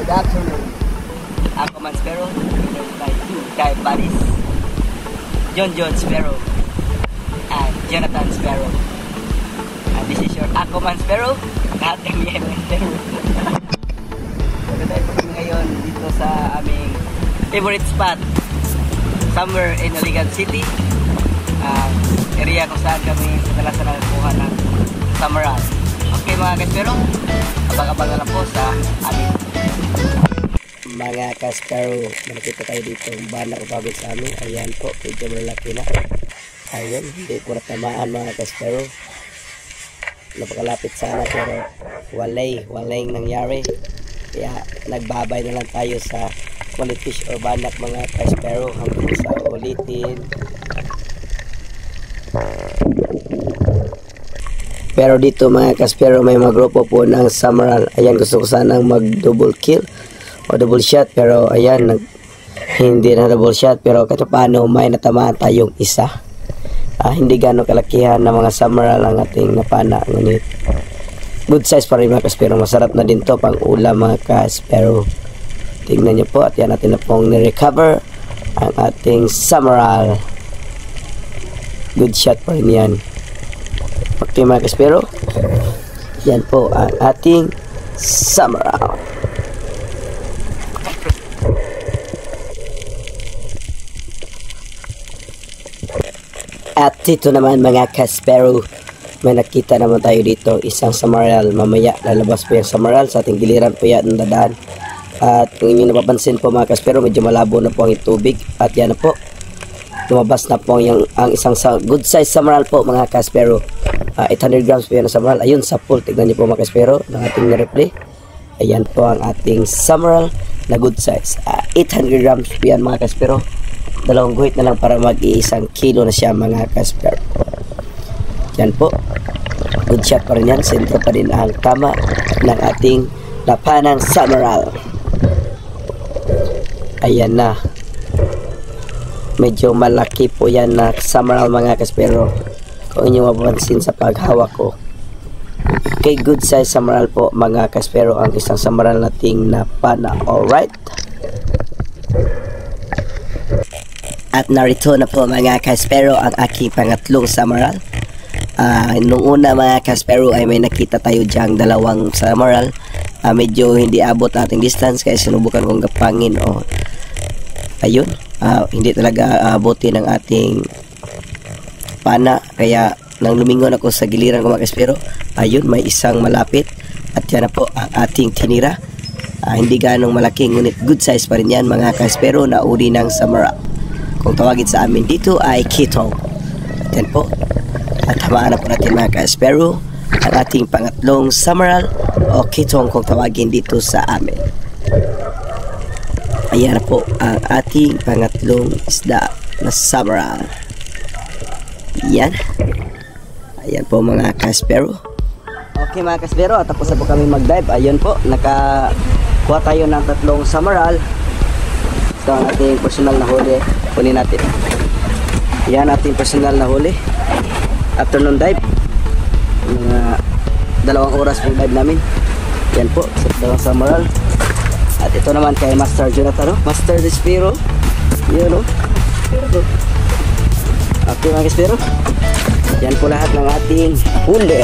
Good afternoon. Ako man Sparrow, kay Paris, John Sparrow, and Jonathan Sparrow. And this is your Ako man Sparrow, ating Yemen Sparrow. Tayo po kami ngayon dito sa aming favorite spot, somewhere in Iligan City, area kung saan kami kadalasan nagkuha ng summeral. Okay mga ka-Sparrow, abang-abang na lang po sa amin. Mga ka-Sparrow, nakita tayo dito ang bana upabit sa amin. Ayan po, medyo malaki na. Ayun, hindi po natamaan mga ka-Sparrow. Napakalapit sana pero walayng nangyari. Kaya nagbabay na lang tayo sa quality fish o banak mga ka-Sparrow hanggang sa ulitin. Pero dito mga ka-Sparrow may mga grupo po ng summeral. Ayan, gusto ko sanang mag double kill o double shot pero ayan, hindi na double shot pero kahit paano may natamaan tayong isa. Hindi gano'ng kalakihan na mga summeral ang ating napana. Ngunit good size pa rin mga ka-Sparrow. Masarap na din to pang ulam mga ka-Sparrow. Tingnan nyo po at yan natin na pong ni-recover ang ating summeral. Good shot pa rin yan. Okay mga ka-Sparrow, yan po ang ating summeral. At dito naman mga ka-Sparrow, may nakita naman tayo dito isang summeral. Mamaya lalabas po yung summeral sa ating giliran po yan ng dadaan. At kung inyo napapansin po mga ka-Sparrow, medyo malabo na po ang tubig. At yan na po, lumabas na po ang isang good size summeral po mga ka-Sparrow. 800 grams po yan na summeral. Ayun sa pool, tignan nyo po mga ka-Sparrow ng ating na-replay. Ayan po ang ating summeral na good size. 800 grams po yan mga ka-Sparrow. Dalawang guhit na lang para mag-1 kilo na siya mga ka-Sparrow. Yan po, good shot pa rin yan. Sentro pa rin ang tama ng ating napanang summeral. Ayan na, medyo malaki po yan na summeral mga ka-Sparrow. Kung inyo mapapansin sa paghawak ko, okay, good size summeral po mga ka-Sparrow ang isang summeral nating napana. Alright, at narito na po mga ka-Sparrow ang aking pangatlong summeral. Nung una mga ka-Sparrow ay may nakita tayo dyang dalawang summeral. Medyo hindi abot ating distance kaya sinubukan kong gapangin o ayun, hindi talaga abutin ng ating pana. Kaya nang lumingon ako sa giliran ko mga ka-Sparrow, ayun, may isang malapit at yan na po ang ating tinira. Hindi ganong malaki ngunit good size pa rin yan mga ka-Sparrow na uri ng summeral. Kung tawagin sa amin dito ay kitong. At yan po, at hamaan na po natin mga ka-Sparrow ang ating pangatlong summeral o kitong kung tawagin dito sa amin. Ayan na po ang ating pangatlong isda na summeral. Yan. Ayan po mga ka-Sparrow. Okay mga ka-Sparrow, tapos na po kami mag-dive. Ayan po, nakakuha tayo ng tatlong summeral. Ito ang ating personal na huli. Kunin natin. Yan ating personal na huli. Afternoon dive. Mga 2 oras pong dive namin. Yan po, sa dalawang summeral. At ito naman kay Master Jonathan, Master Sparrow. Yun o. Okay mga ka-Sparrow, yan po lahat ng ating huli.